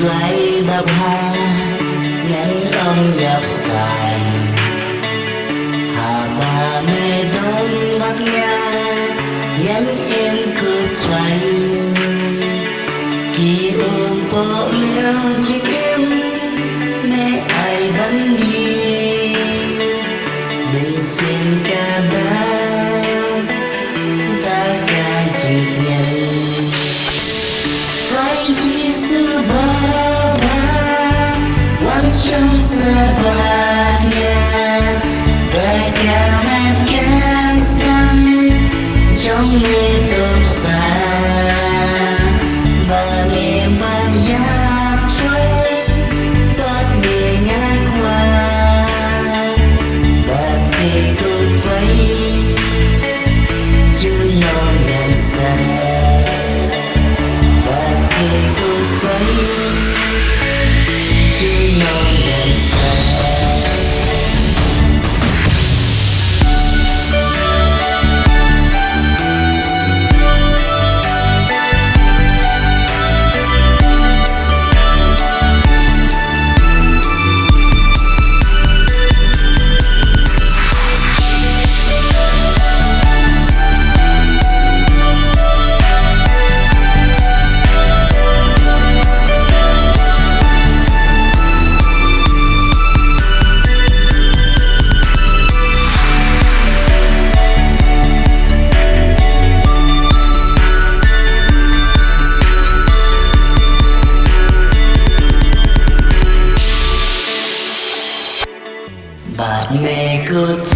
xoay đập hà ngắn ông dập style hà bà mê đón bắt nga ngắn em cứ xoay kỳ ôm bộ liêu chiếc em mẹ ai bắn đi mình xin ca đã ca duyệt nhân phải chỉ sự ba one trong sa bạc nhà đại ca mát ca sang trong mê tốp xa ba niềm ban giáp trôi bắt bề ngã qua bắt bề cột vây chứ non đèn xa bắt bề cột vây chứ non đèn xa. Bạt mê cướp